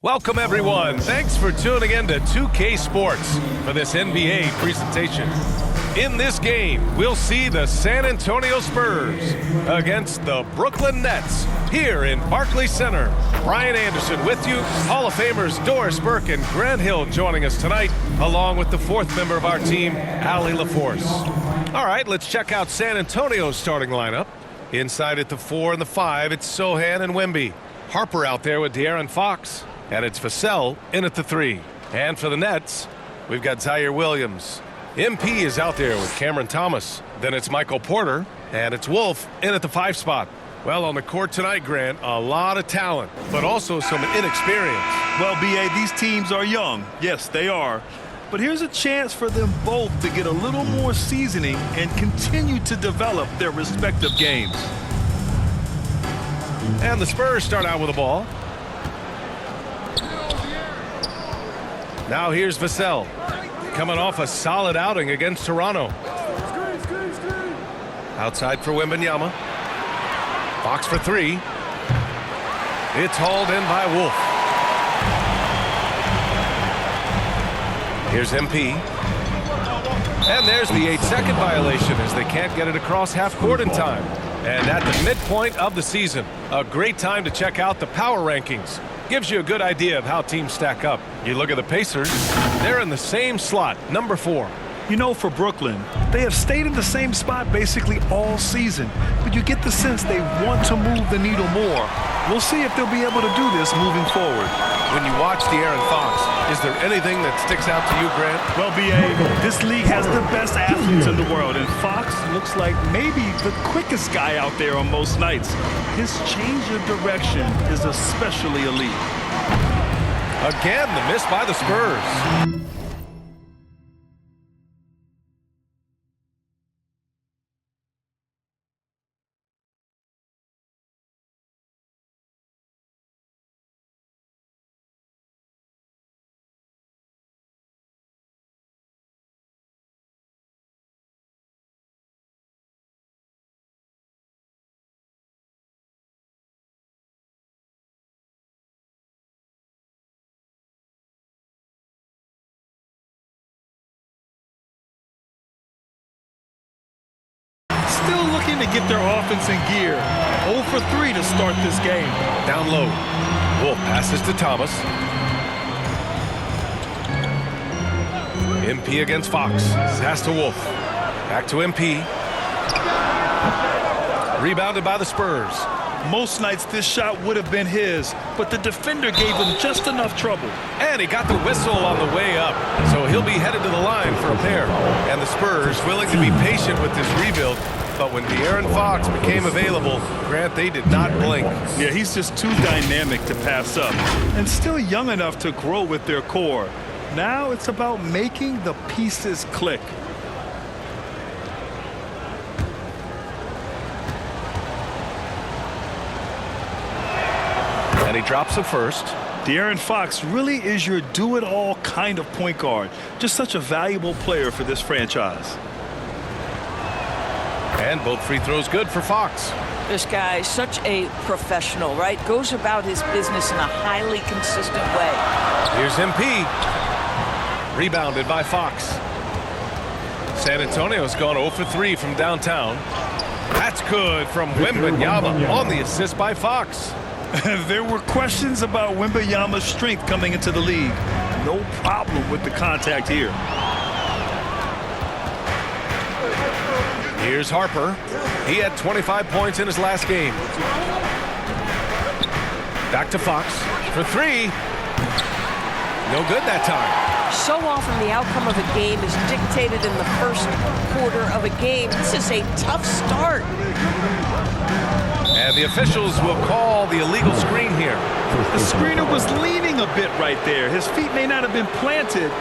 Welcome, everyone. Thanks for tuning in to 2K Sports for this NBA presentation. In this game, we'll see the San Antonio Spurs against the Brooklyn Nets here in Barclays Center. Brian Anderson with you. Hall of Famers Doris Burke and Grant Hill joining us tonight, along with the fourth member of our team, Allie LaForce. All right, let's check out San Antonio's starting lineup. Inside at the 4 and the 5, it's Sochan and Wemby. Harper out there with De'Aaron Fox. And it's Vassell in at the 3. And for the Nets, we've got Zaire Williams. MP is out there with Cameron Thomas. Then it's Michael Porter. And it's Wolf in at the 5 spot. Well, on the court tonight, Grant, a lot of talent, but also some inexperience. Well, B.A., these teams are young. Yes, they are. But here's a chance for them both to get a little more seasoning and continue to develop their respective games. And the Spurs start out with the ball. Now here's Vassell, coming off a solid outing against Toronto. Outside for Wembanyama. Fox for 3. It's hauled in by Wolf. Here's MP. And there's the 8-second violation as they can't get it across half court in time. And at the midpoint of the season, a great time to check out the power rankings. Gives you a good idea of how teams stack up. You look at the Pacers, they're in the same slot, number 4. You know, for Brooklyn, they have stayed in the same spot basically all season, but you get the sense they want to move the needle more. We'll see if they'll be able to do this moving forward. When you watch De'Aaron Fox, is there anything that sticks out to you, Grant? Well, B.A., this league has the best athletes in the world, and Fox looks like maybe the quickest guy out there on most nights. His change of direction is especially elite. Again, the miss by the Spurs. Still looking to get their offense in gear. 0 for 3 to start this game. Down low. Wolf passes to Thomas. MP against Fox. Pass to Wolf. Back to MP. Rebounded by the Spurs. Most nights this shot would have been his, but the defender gave him just enough trouble. And he got the whistle on the way up, so he'll be headed to the line for a pair. And the Spurs willing to be patient with this rebuild, but when De'Aaron Fox became available, Grant, they did not blink. Yeah, he's just too dynamic to pass up, and still young enough to grow with their core. Now it's about making the pieces click. And he drops it first. De'Aaron Fox really is your do-it-all kind of point guard. Just such a valuable player for this franchise. And both free throws good for Fox. This guy is such a professional, right? Goes about his business in a highly consistent way. Here's MP. Rebounded by Fox. San Antonio's gone 0 for 3 from downtown. That's good from Wembanyama on the assist by Fox. There were questions about Wembanyama's strength coming into the league. No problem with the contact here. Here's Harper. He had 25 points in his last game. Back to Fox for 3. No good that time. So often the outcome of a game is dictated in the first quarter of a game. This is a tough start. And the officials will call the illegal screen here. The screener was leaning a bit right there. His feet may not have been planted.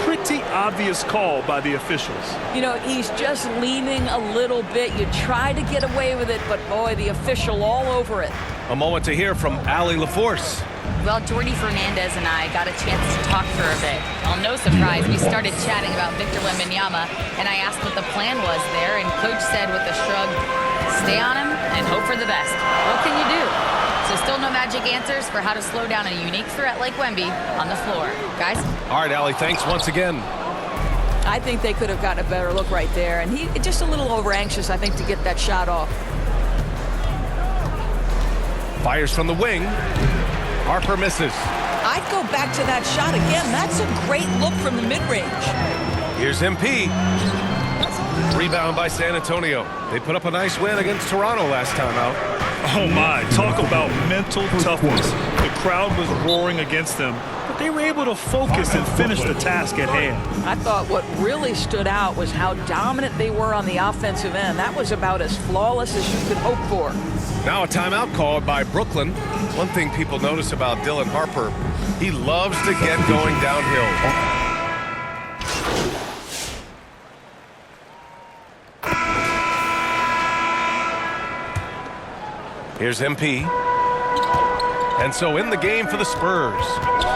Pretty obvious call by the officials. You know, he's just leaning a little bit. You try to get away with it, but boy, the official all over it. A moment to hear from Allie LaForce. Well, Jordi Fernandez and I got a chance to talk for a bit. Well, no surprise, we started chatting about Victor Wembanyama, and I asked what the plan was there, and Coach said with a shrug, Stay on him and hope for the best. What can you do? So still no magic answers for how to slow down a unique threat like Wemby on the floor. Guys? All right, Allie, thanks once again. I think they could have gotten a better look right there, and he just a little over anxious, I think, to get that shot off. Fires from the wing. Harper misses. I'd go back to that shot again. That's a great look from the mid-range. Here's MP. Rebound by San Antonio. They put up a nice win against Toronto last time out. Oh my, talk about mental toughness. The crowd was roaring against them, but they were able to focus and finish the task at hand. I thought what really stood out was how dominant they were on the offensive end. That was about as flawless as you could hope for. Now a timeout called by Brooklyn. One thing people notice about Dylan Harper, he loves to get going downhill. Here's MP. And so in the game for the Spurs,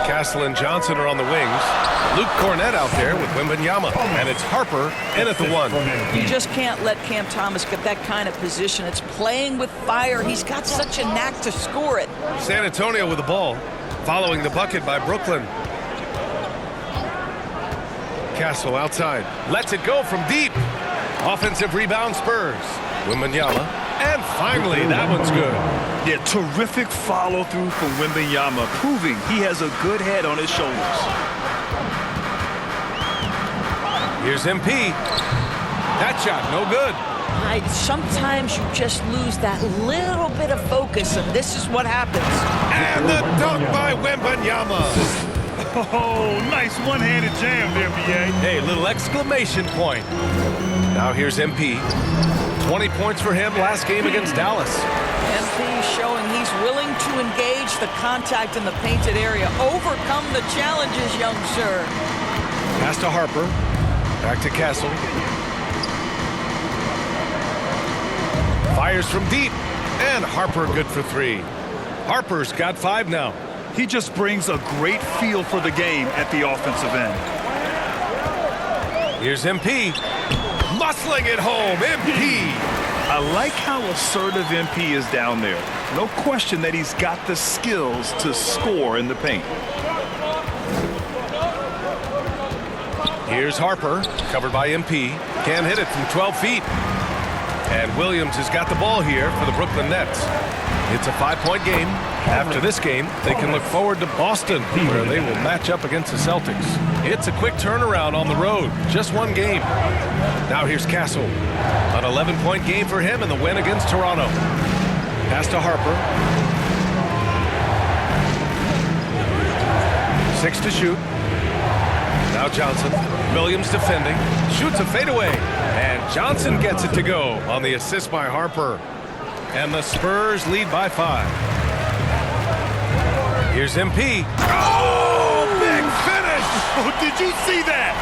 Castle and Johnson are on the wings. Luke Cornett out there with Wembanyama. And it's Harper in at the one. You just can't let Cam Thomas get that kind of position. It's playing with fire. He's got such a knack to score it. San Antonio with the ball, following the bucket by Brooklyn. Castle outside, lets it go from deep. Offensive rebound Spurs. Wembanyama. And finally, that one's good. Yeah, terrific follow-through from Wembanyama, proving he has a good head on his shoulders. Here's MP. That shot, no good. Sometimes you just lose that little bit of focus, and this is what happens. And the dunk by Wembanyama. Oh, nice one-handed jam there, B.A. Hey, little exclamation point. Now here's MP. 20 points for him last game against Dallas. MP showing he's willing to engage the contact in the painted area. Overcome the challenges, young sir. Pass to Harper. Back to Castle. Fires from deep. And Harper good for three. Harper's got 5 now. He just brings a great feel for the game at the offensive end. Here's MP. Muscling it home, MP. I like how assertive MP is down there. No question that he's got the skills to score in the paint. Here's Harper, covered by MP. Can't hit it from 12 feet. And Williams has got the ball here for the Brooklyn Nets. It's a 5-point game. After this game, they can look forward to Boston, where they will match up against the Celtics. It's a quick turnaround on the road. Just one game. Now here's Castle. An 11-point game for him in the win against Toronto. Pass to Harper. 6 to shoot. Now Johnson. Williams defending. Shoots a fadeaway. And Johnson gets it to go on the assist by Harper. And the Spurs lead by 5. Here's MP. Oh, big finish! Oh, did you see that?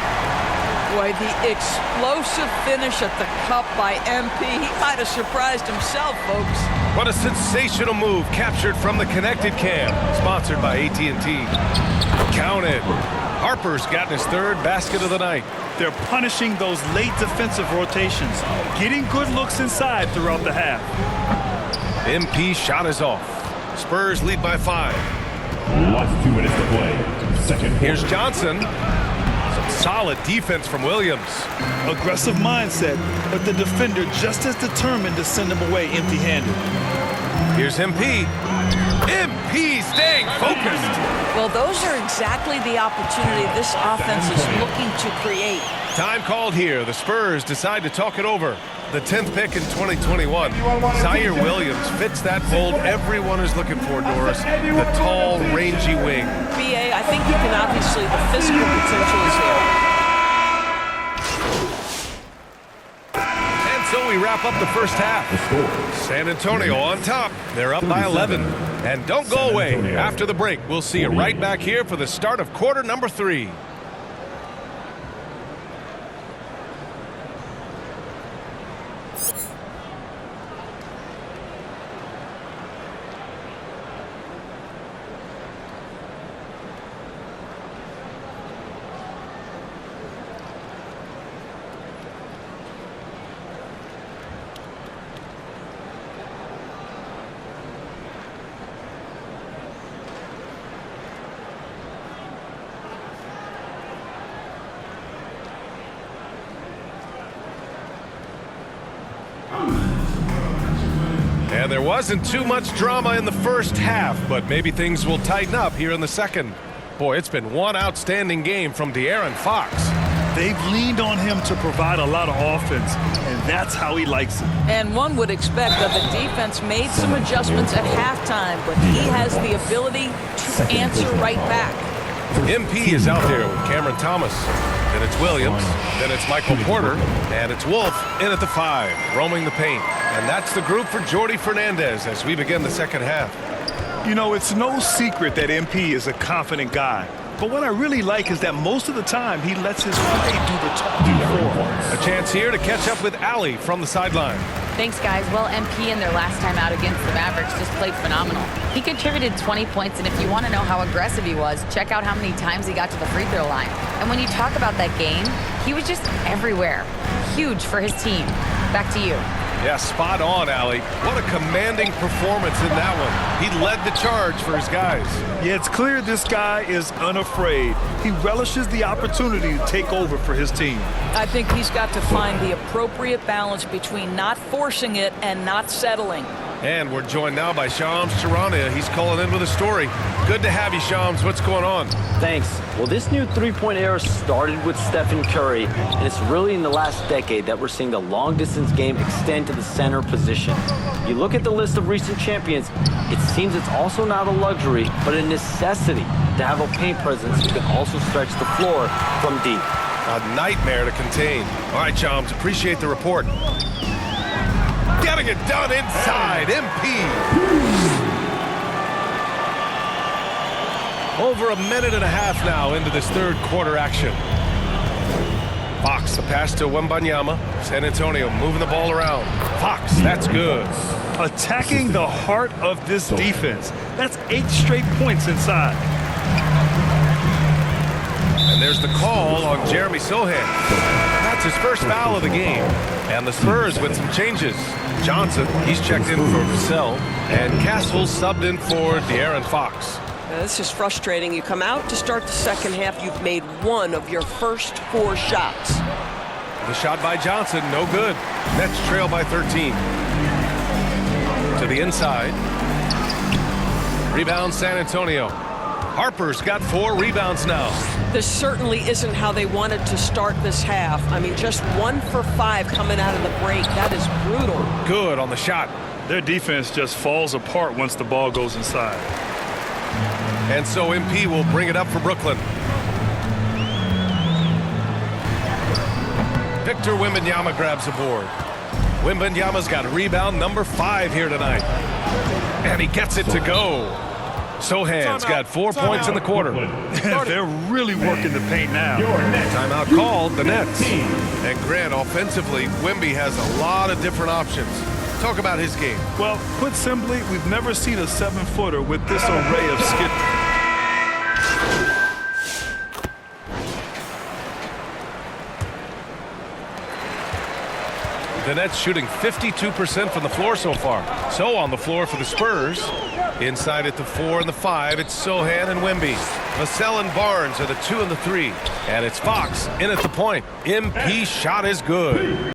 Boy, the explosive finish at the cup by MP. He might have surprised himself, folks. What a sensational move captured from the Connected Cam, sponsored by AT&T. Counted. Harper's gotten his 3rd basket of the night. They're punishing those late defensive rotations, getting good looks inside throughout the half. MP shot is off. Spurs lead by 5. Last 2 minutes to play. Second. Here's Johnson. Some solid defense from Williams. Aggressive mindset, but the defender just as determined to send him away empty-handed. Here's MP. MP staying focused. Well, those are exactly the opportunity this offense is looking to create. Time called here. The Spurs decide to talk it over. The 10th pick in 2021. Zaire Williams fits that mold everyone is looking for, Doris. The tall, rangy wing. BA, I think you can obviously, the physical potential is there. And so we wrap up the first half. San Antonio on top. They're up by 11. And don't go away. After the break, we'll see you right back here for the start of quarter number 3. And there wasn't too much drama in the first half, but maybe things will tighten up here in the second. Boy, it's been one outstanding game from De'Aaron Fox. They've leaned on him to provide a lot of offense, and that's how he likes it. And one would expect that the defense made some adjustments at halftime, but he has the ability to answer right back. MP is out there with Cameron Thomas. Then it's Williams. Then it's Michael Porter. And it's Wolf in at the 5, roaming the paint. And that's the group for Jordi Fernandez as we begin the second half. You know, it's no secret that MP is a confident guy. But what I really like is that most of the time he lets his play do the talking for him. A chance here to catch up with Ali from the sideline. Thanks, guys. Well, MP in their last time out against the Mavericks just played phenomenal. He contributed 20 points, and if you want to know how aggressive he was, check out how many times he got to the free throw line. And when you talk about that game, he was just everywhere. Huge for his team. Back to you. Yeah, spot on, Ali. What a commanding performance in that one. He led the charge for his guys. Yeah, it's clear this guy is unafraid. He relishes the opportunity to take over for his team. I think he's got to find the appropriate balance between not forcing it and not settling. And we're joined now by Shams Charania. He's calling in with a story. Good to have you, Shams. What's going on? Thanks. Well, this new three-point era started with Stephen Curry, and it's really in the last decade that we're seeing the long-distance game extend to the center position. You look at the list of recent champions, it seems it's also not a luxury, but a necessity to have a paint presence who can also stretch the floor from deep. A nightmare to contain. All right, Shams, appreciate the report. Getting it done inside, MP. Over a minute and a half now into this third quarter action. Fox, the pass to Wembanyama. San Antonio moving the ball around. Fox, that's good. Attacking the heart of this defense. That's 8 straight points inside. And there's the call on Jeremy Sohan. That's his first foul of the game. And the Spurs with some changes. Johnson, he's checked in for Vassell. And Castles subbed in for De'Aaron Fox. This is frustrating. You come out to start the second half, you've made one of your first 4 shots. The shot by Johnson, no good. Nets trail by 13. To the inside. Rebound San Antonio. Harper's got 4 rebounds now. This certainly isn't how they wanted to start this half. I mean, just 1 for 5 coming out of the break. That is brutal. Good on the shot. Their defense just falls apart once the ball goes inside. And so MP will bring it up for Brooklyn. Victor Wembanyama grabs a board. Wembanyama's got rebound number 5 here tonight. And he gets it to go. Sohan's got 4 points in the quarter. They're really working the paint now. Timeout called, the Nets. And Grant, offensively, Wemby has a lot of different options. Talk about his game. Well, put simply, we've never seen a 7-footer with this array of skill. The Nets shooting 52% from the floor so far. So on the floor for the Spurs. Inside at the 4 and the 5, it's Sohan and Wemby. Vassell and Barnes are the 2 and the 3. And it's Fox in at the point. MP shot is good.